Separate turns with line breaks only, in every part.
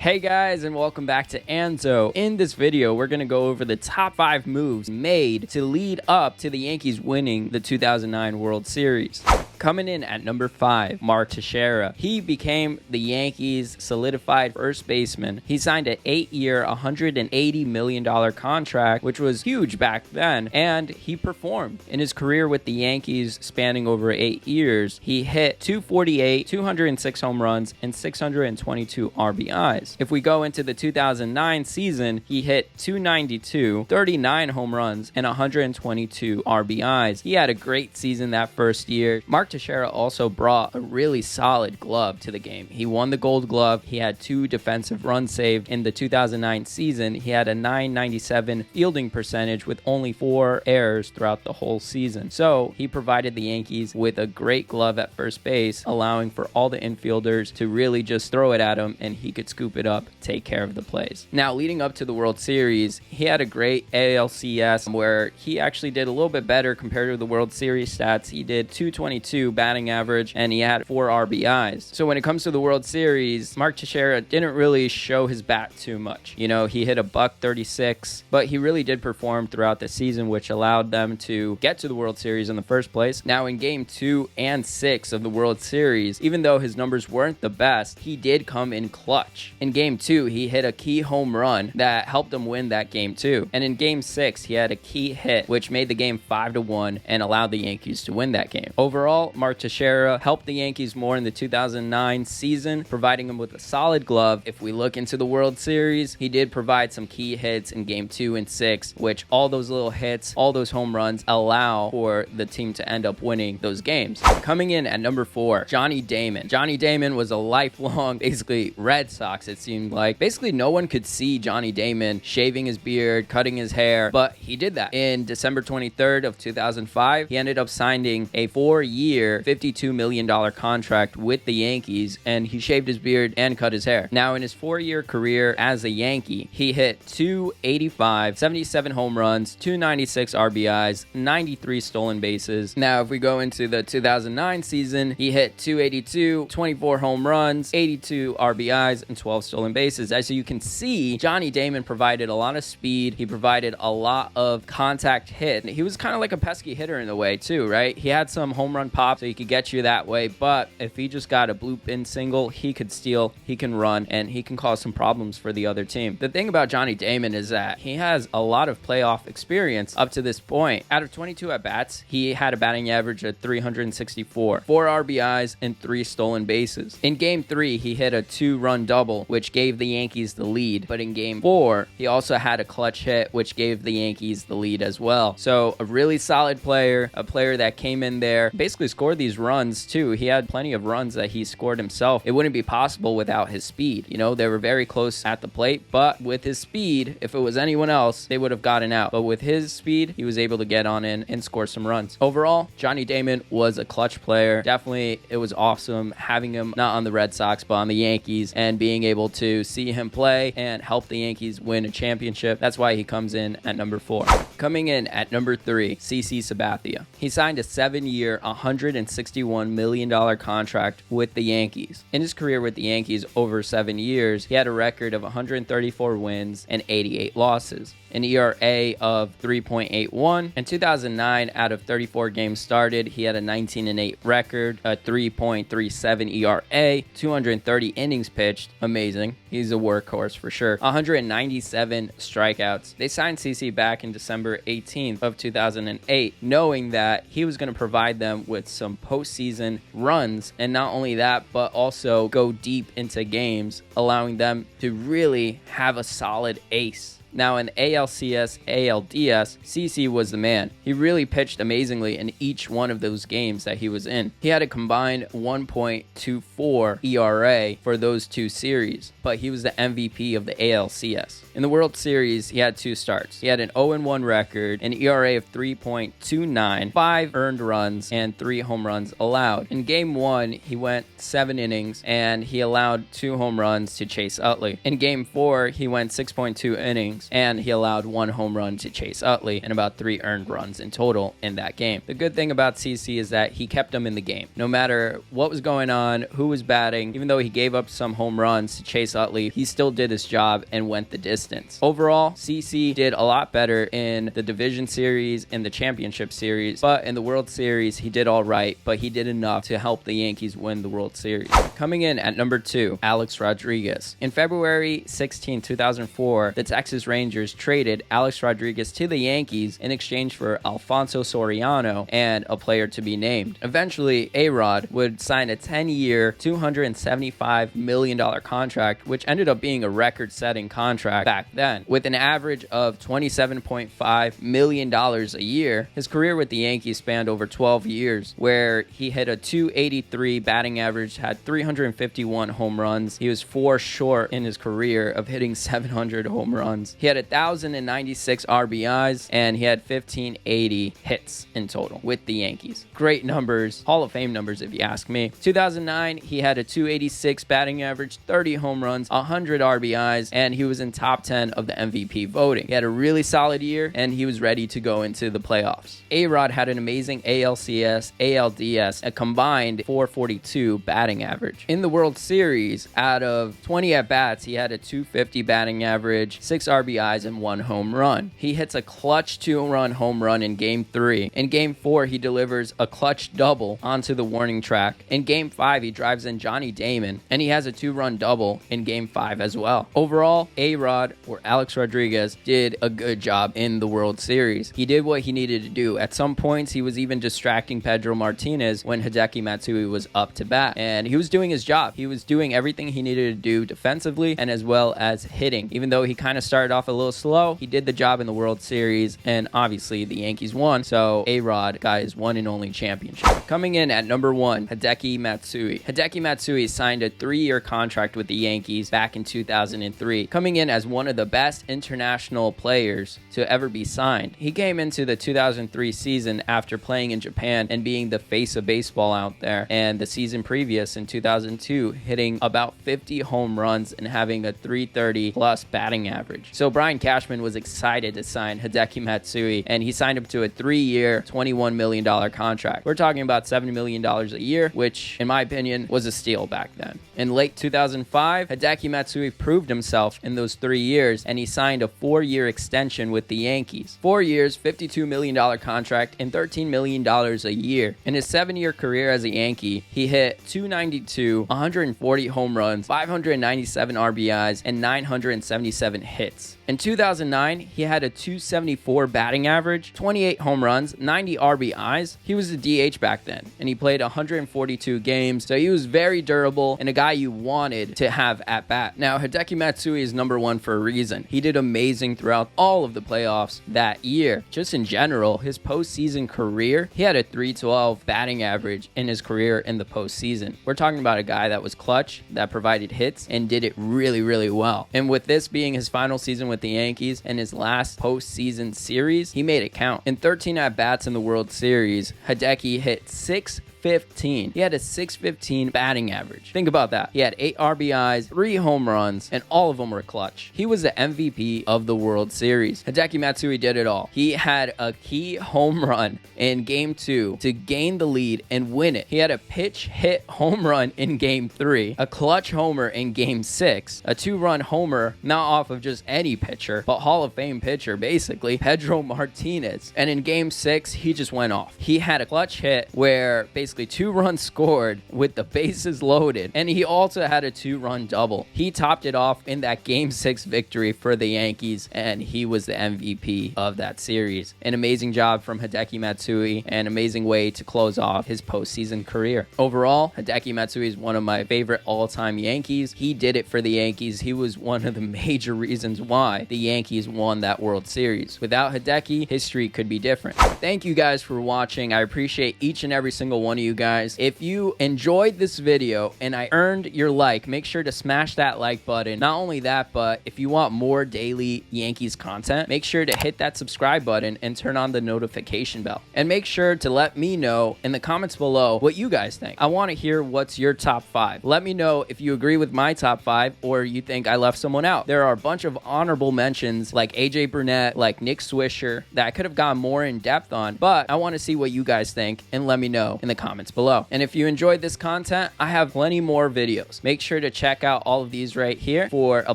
Hey guys, and welcome back to Anzo. In this video, we're going to go over the top 5 moves made to lead up to the Yankees winning the 2009 World Series. Coming in at number 5, Teixeira. He became the Yankees' solidified first baseman. He signed an 8-year, $180 million contract, which was huge back then, and he performed. In his career with the Yankees spanning over 8 years, he hit 248, 206 home runs, and 622 RBIs. If we go into the 2009 season, he hit 292, 39 home runs, and 122 RBIs. He had a great season that first year. Teixeira also brought a really solid glove to the game. He won the Gold Glove. He had 2 defensive runs saved. In the 2009 season, he had a .997 fielding percentage with only 4 errors throughout the whole season. So he provided the Yankees with a great glove at first base, allowing for all the infielders to really just throw it at him and he could scoop it up, take care of the plays. Now, leading up to the World Series, he had a great ALCS where he actually did a little bit better compared to the World Series stats. He did 222 batting average and he had 4 RBIs. So when it comes to the World Series, Teixeira didn't really show his bat too much. You know, he hit a .136, but he really did perform throughout the season, which allowed them to get to the World Series in the first place. Now, in Game 2 and 6 of the World Series, even though his numbers weren't the best, he did come in clutch. In Game 2, he hit a key home run that helped him win that Game 2. And in Game 6, he had a key hit, which made the game 5-1 and allowed the Yankees to win that game. Overall, Teixeira helped the Yankees more in the 2009 season, providing them with a solid glove. If we look into the World Series, he did provide some key hits in Game 2 and 6, which all those little hits, all those home runs allow for the team to end up winning those games. Coming in at number 4, Johnny Damon. Johnny Damon was a lifelong, basically, Red Sox, it seemed like. Basically, no one could see Johnny Damon shaving his beard, cutting his hair, but he did that. In December 23rd of 2005, he ended up signing a 4-year, $52 million contract with the Yankees, and he shaved his beard and cut his hair. Now, in his 4-year career as a Yankee, he hit 285, 77 home runs, 296 RBIs, 93 stolen bases. Now, if we go into the 2009 season, he hit 282, 24 home runs, 82 RBIs, and 12 stolen bases. As you can see, Johnny Damon provided a lot of speed. He provided a lot of contact hit. He was kind of like a pesky hitter in a way too, right? He had some home run pop, so he could get you that way, but if he just got a bloop in single, he could steal, he can run, and he can cause some problems for the other team. The thing about Johnny Damon is that he has a lot of playoff experience up to this point. Out of 22 at-bats, he had a batting average of 364, 4 RBIs, and 3 stolen bases. In Game 3, he hit a 2-run double, which gave the Yankees the lead, but in Game 4, he also had a clutch hit, which gave the Yankees the lead as well. So a really solid player, a player that came in there, basically scored these runs too. He had plenty of runs that he scored himself. It wouldn't be possible without his speed. You know, they were very close at the plate, but with his speed, if it was anyone else, they would have gotten out. But with his speed, he was able to get on in and score some runs. Overall, Johnny Damon was a clutch player. Definitely, it was awesome having him not on the Red Sox, but on the Yankees, and being able to see him play and help the Yankees win a championship. That's why he comes in at number 4. Coming in at number 3, Sabathia. He signed a 7-year, $161 million contract with the Yankees. In his career with the Yankees over 7 years, he had a record of 134 wins and 88 losses, an ERA of 3.81. In 2009, out of 34 games started, he had a 19-8 record, a 3.37 ERA, 230 innings pitched. Amazing. He's a workhorse for sure. 197 strikeouts. They signed CC back in December 18th of 2008, knowing that he was going to provide them with some postseason runs, and not only that, but also go deep into games, allowing them to really have a solid ace. Now, in ALCS, ALDS, CC was the man. He really pitched amazingly in each one of those games that he was in. He had a combined 1.24 ERA for those 2 series, but he was the MVP of the ALCS. In the World Series, he had 2 starts. He had an 0-1 record, an ERA of 3.29, 5 earned runs, and 3 home runs allowed. In Game 1, he went 7 innings, and he allowed 2 home runs to Chase Utley. In Game 4, he went 6.2 innings, innings, and he allowed 1 home run to Chase Utley and about 3 earned runs in total in that game. The good thing about CC is that he kept them in the game. No matter what was going on, who was batting, even though he gave up some home runs to Chase Utley, he still did his job and went the distance. Overall, CC did a lot better in the division series and the championship series, but in the World Series, he did all right, but he did enough to help the Yankees win the World Series. Coming in at number 2, Alex Rodriguez. In February 16, 2004, the Texas Rangers traded Alex Rodriguez to the Yankees in exchange for Alfonso Soriano and a player to be named. Eventually, A-Rod would sign a 10-year, $275 million contract, which ended up being a record-setting contract back then. With an average of $27.5 million a year, his career with the Yankees spanned over 12 years, where he hit a .283 batting average, had 351 home runs. He was 4 short in his career of hitting 700 home runs. He had 1,096 RBIs, and he had 1,580 hits in total with the Yankees. Great numbers, Hall of Fame numbers if you ask me. 2009, he had a .286 batting average, 30 home runs, 100 RBIs, and he was in top 10 of the MVP voting. He had a really solid year, and he was ready to go into the playoffs. A-Rod had an amazing ALCS, ALDS, a combined .442 batting average. In the World Series, out of 20 at-bats, he had a .250 batting average, 6 RBIs, and 1 home run. He hits a clutch 2-run home run in Game 3. In Game 4, he delivers a clutch double onto the warning track. In Game 5, he drives in Johnny Damon, and he has a 2-run double in Game 5 as well. Overall, A-Rod, or Alex Rodriguez, did a good job in the World Series. He did what he needed to do. At some points, he was even distracting Pedro Martinez when Hideki Matsui was up to bat, and he was doing his job. He was doing everything he needed to do defensively and as well as hitting. Even though he kind of started off a little slow, he did the job in the World Series, and obviously the Yankees won, so A-Rod got his one and only championship. Coming in at number 1, Hideki Matsui. Hideki Matsui signed a 3-year contract with the Yankees back in 2003, coming in as one of the best international players to ever be signed. He came into the 2003 season after playing in Japan and being the face of baseball out there, and the season previous in 2002 hitting about 50 home runs and having a .330 plus batting average. So Brian Cashman was excited to sign Hideki Matsui, and he signed him to a 3-year, $21 million contract. We're talking about $70 million a year, which in my opinion was a steal back then. In late 2005, Hideki Matsui proved himself in those 3 years, and he signed a 4-year extension with the Yankees. 4 years, $52 million contract, and $13 million a year. In his 7-year career as a Yankee, he hit .292, 140 home runs, 597 RBIs, and 977 hits. In 2009, he had a .274 batting average, 28 home runs, 90 RBIs. He was a DH back then, and he played 142 games, so he was very durable and a guy you wanted to have at bat. Now, Hideki Matsui is number 1 for a reason. He did amazing throughout all of the playoffs that year. Just in general, his postseason career, he had a .312 batting average in his career in the postseason. We're talking about a guy that was clutch, that provided hits, and did it really, really well. And with this being his final season with the Yankees and his last postseason series, he made it count. In 13 at-bats in the World Series, Hideki hit 615. He had a .615 batting average. Think about that. He had 8 RBIs, 3 home runs, and all of them were clutch. He was the MVP of the World Series. Hideki Matsui did it all. He had a key home run in Game 2 to gain the lead and win it. He had a pitch hit home run in Game 3, a clutch homer in Game 6, a 2-run homer, not off of just any pitcher, but Hall of Fame pitcher, basically, Pedro Martinez. And in Game 6, he just went off. He had a clutch hit where basically 2 runs scored with the bases loaded, and he also had a 2-run double. He topped it off in that Game 6 victory for the Yankees, and he was the MVP of that series. An amazing job from Hideki Matsui, an amazing way to close off his postseason career. Overall, Hideki Matsui is one of my favorite all-time Yankees. He did it for the Yankees. He was one of the major reasons why the Yankees won that World Series. Without Hideki, history could be different. Thank you guys for watching. I appreciate each and every single one of you guys. If you enjoyed this video and I earned your like, make sure to smash that like button. Not only that, but if you want more daily Yankees content, make sure to hit that subscribe button and turn on the notification bell. And make sure to let me know in the comments below what you guys think. I want to hear what's your top 5. Let me know if you agree with my top 5 or you think I left someone out. There are a bunch of honorable mentions like AJ Burnett, like Nick Swisher that I could have gone more in depth on, but I want to see what you guys think and let me know in the comments below. And if you enjoyed this content, I have plenty more videos. Make sure to check out all of these right here for a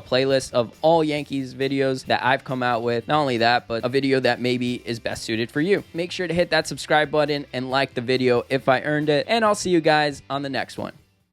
playlist of all Yankees videos that I've come out with. Not only that, but a video that maybe is best suited for you. Make sure to hit that subscribe button and like the video if I earned it, and I'll see you guys on the next one.